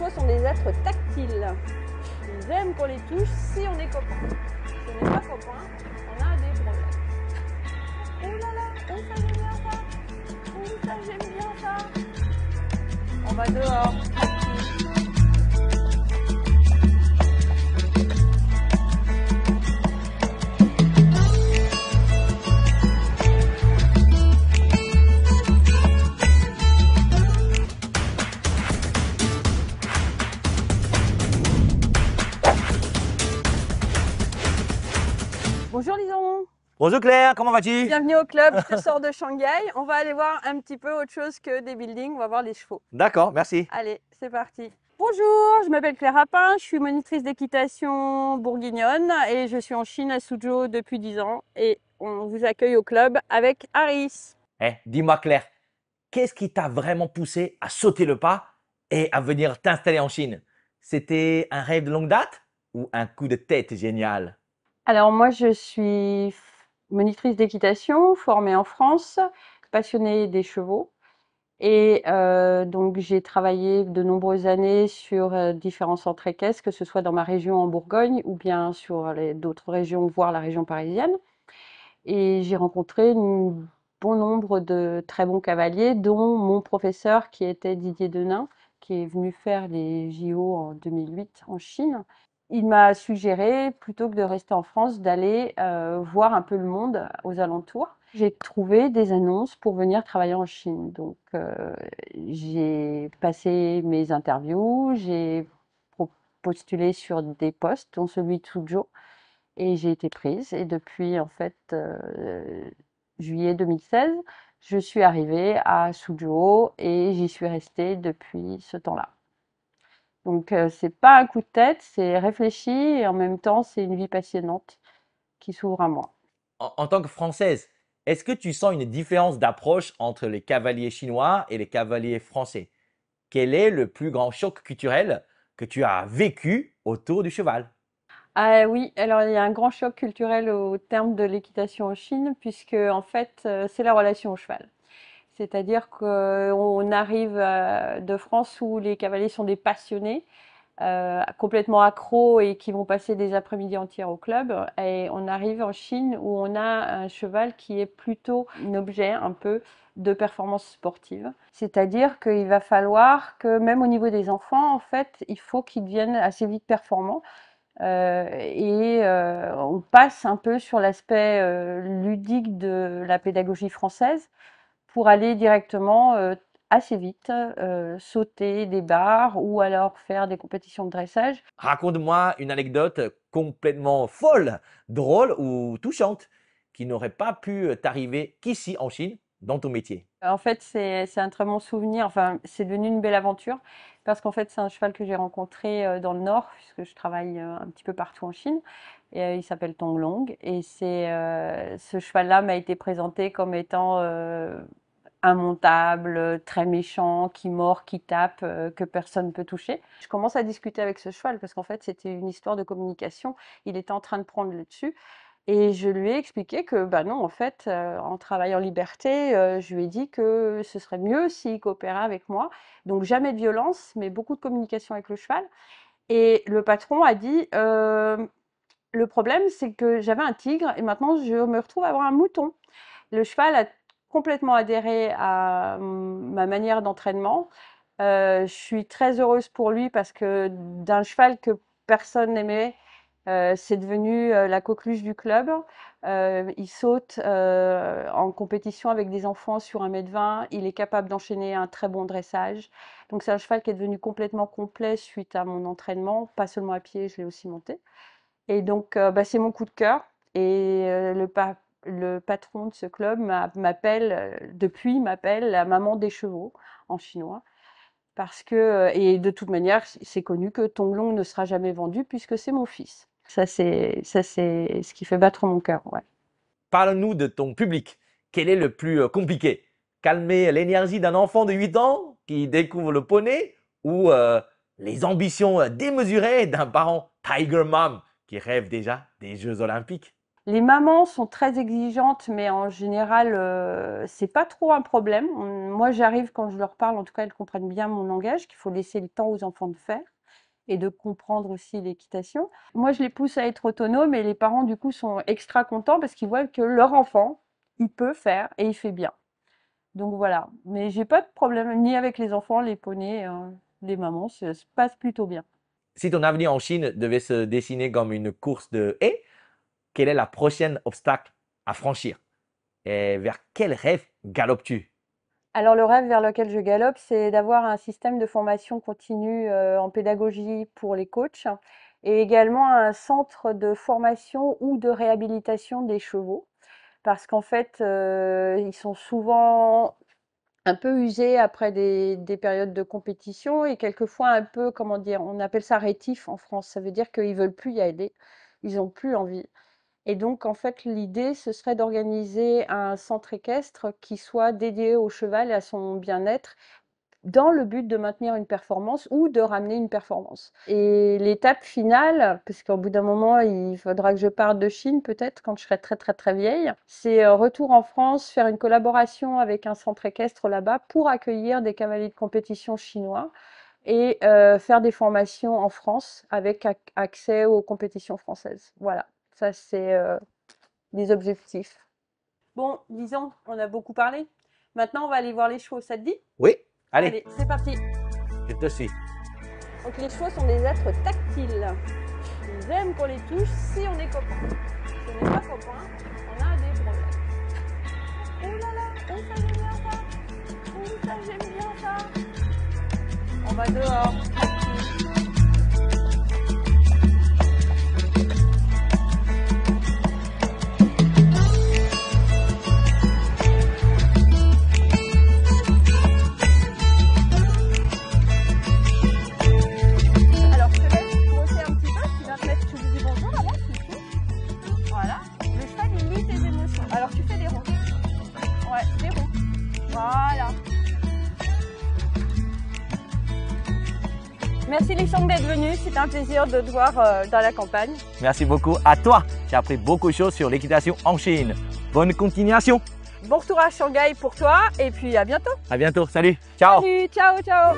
chevaux sont des êtres tactiles. Ils aiment qu'on les touche si on est copain. Si on n'est pas copain, on a des problèmes. Oh là là, oh ça j'aime bien ça. Oh ça j'aime bien ça. On va dehors, tranquille. Bonjour Lison. Bonjour Claire, comment vas-tu? Bienvenue au club, je te sors de Shanghai. On va aller voir un petit peu autre chose que des buildings, on va voir les chevaux. D'accord, merci. Allez, c'est parti. Bonjour, je m'appelle Claire Rapin, je suis monitrice d'équitation bourguignonne et je suis en Chine à Suzhou depuis 10 ans et on vous accueille au club avec Harris. Dis-moi Claire, qu'est-ce qui t'a vraiment poussé à sauter le pas et à venir t'installer en Chine? C'était un rêve de longue date ou un coup de tête génial? Alors moi je suis monitrice d'équitation, formée en France, passionnée des chevaux. Et donc j'ai travaillé de nombreuses années sur différents centres équestres, que ce soit dans ma région en Bourgogne ou bien sur d'autres régions, voire la région parisienne. Et j'ai rencontré un bon nombre de très bons cavaliers, dont mon professeur qui était Didier Denain, qui est venu faire les JO en 2008 en Chine. Il m'a suggéré, plutôt que de rester en France, d'aller voir un peu le monde aux alentours. J'ai trouvé des annonces pour venir travailler en Chine. Donc, j'ai passé mes interviews, j'ai postulé sur des postes, dont celui de Suzhou, et j'ai été prise. Et depuis, en fait, juillet 2016, je suis arrivée à Suzhou et j'y suis restée depuis ce temps-là. Donc, c'est pas un coup de tête, c'est réfléchi et en même temps, c'est une vie passionnante qui s'ouvre à moi. En tant que Française, est-ce que tu sens une différence d'approche entre les cavaliers chinois et les cavaliers français? Quel est le plus grand choc culturel que tu as vécu autour du cheval? Ah oui, alors il y a un grand choc culturel au terme de l'équitation en Chine, puisque en fait, c'est la relation au cheval. C'est-à-dire qu'on arrive de France où les cavaliers sont des passionnés, complètement accros et qui vont passer des après-midi entières au club. Et on arrive en Chine où on a un cheval qui est plutôt un objet un peu de performance sportive. C'est-à-dire qu'il va falloir que même au niveau des enfants, en fait, il faut qu'ils deviennent assez vite performants. On passe un peu sur l'aspect ludique de la pédagogie française pour aller directement assez vite sauter des barres ou alors faire des compétitions de dressage. Raconte-moi une anecdote complètement folle, drôle ou touchante qui n'aurait pas pu t'arriver qu'ici en Chine dans ton métier. En fait, c'est un très bon souvenir. Enfin, c'est devenu une belle aventure parce qu'en fait, c'est un cheval que j'ai rencontré dans le Nord, puisque je travaille un petit peu partout en Chine. Et, il s'appelle Tonglong. Et ce cheval-là m'a été présenté comme étant immontable, très méchant, qui mord, qui tape, que personne ne peut toucher. Je commence à discuter avec ce cheval parce qu'en fait, c'était une histoire de communication. Il était en train de prendre le dessus. Et je lui ai expliqué que, bah non, en fait, en travaillant en liberté, je lui ai dit que ce serait mieux s'il coopérait avec moi. Donc jamais de violence, mais beaucoup de communication avec le cheval. Et le patron a dit, le problème, c'est que j'avais un tigre et maintenant je me retrouve à avoir un mouton. Le cheval a complètement adhéré à ma manière d'entraînement. Je suis très heureuse pour lui parce que d'un cheval que personne n'aimait, c'est devenu la coqueluche du club. Il saute en compétition avec des enfants sur 1,20 m. Il est capable d'enchaîner un très bon dressage. Donc c'est un cheval qui est devenu complètement complet suite à mon entraînement, pas seulement à pied, je l'ai aussi monté. Et donc bah, c'est mon coup de cœur. Et le patron de ce club m'appelle la maman des chevaux en chinois. Parce que, et de toute manière, c'est connu que Tonglong ne sera jamais vendu puisque c'est mon fils. Ça, c'est ce qui fait battre mon cœur, ouais. Parle-nous de ton public. Quel est le plus compliqué? Calmer l'énergie d'un enfant de 8 ans qui découvre le poney ou les ambitions démesurées d'un parent Tiger Mom qui rêve déjà des Jeux Olympiques? Les mamans sont très exigeantes, mais en général, c'est pas trop un problème. Moi, j'arrive quand je leur parle, en tout cas, elles comprennent bien mon langage, qu'il faut laisser le temps aux enfants de faire et de comprendre aussi l'équitation. Moi, je les pousse à être autonomes et les parents, du coup, sont extra contents parce qu'ils voient que leur enfant, il peut faire et il fait bien. Donc voilà. Mais j'ai pas de problème ni avec les enfants, les poneys, les mamans, ça se passe plutôt bien. Si ton avenir en Chine devait se dessiner comme une course de haies, quel est la prochaine obstacle à franchir? Et vers quel rêve galopes-tu? Alors le rêve vers lequel je galope, c'est d'avoir un système de formation continue en pédagogie pour les coachs et également un centre de formation ou de réhabilitation des chevaux. Parce qu'en fait, ils sont souvent un peu usés après des périodes de compétition et quelquefois un peu, comment dire, on appelle ça rétif en France. Ça veut dire qu'ils veulent plus y aller, ils ont plus envie. Et donc, en fait, l'idée, ce serait d'organiser un centre équestre qui soit dédié au cheval et à son bien-être dans le but de maintenir une performance ou de ramener une performance. Et l'étape finale, parce qu'au bout d'un moment, il faudra que je parte de Chine peut-être quand je serai très très très vieille, c'est retour en France, faire une collaboration avec un centre équestre là-bas pour accueillir des cavaliers de compétition chinois et faire des formations en France avec accès aux compétitions françaises. Voilà, ça c'est des objectifs. Bon, disons, on a beaucoup parlé. Maintenant, on va aller voir les chevaux, ça te dit? Oui, allez, Allez, c'est parti. je te suis. Donc les chevaux sont des êtres tactiles. Ils aiment qu'on les touche si on est copain. Si on n'est pas copain, on a des problèmes. Oh là là, oh ça j'aime bien ça. Oh ça j'aime bien ça. On va dehors, tranquille. Alors je te laisse monter un petit peu, tu vas te mettre, tu lui dis bonjour avant, tu touches. Voilà. Le cheval il lit tes émotions. Alors tu fais des ronds. Ouais, des ronds. Voilà. Merci Lissong d'être venu, c'est un plaisir de te voir dans la campagne. Merci beaucoup à toi. J'ai appris beaucoup de choses sur l'équitation en Chine. Bonne continuation. Bon retour à Shanghai pour toi et puis à bientôt. À bientôt. Salut. Ciao. Salut, ciao, ciao.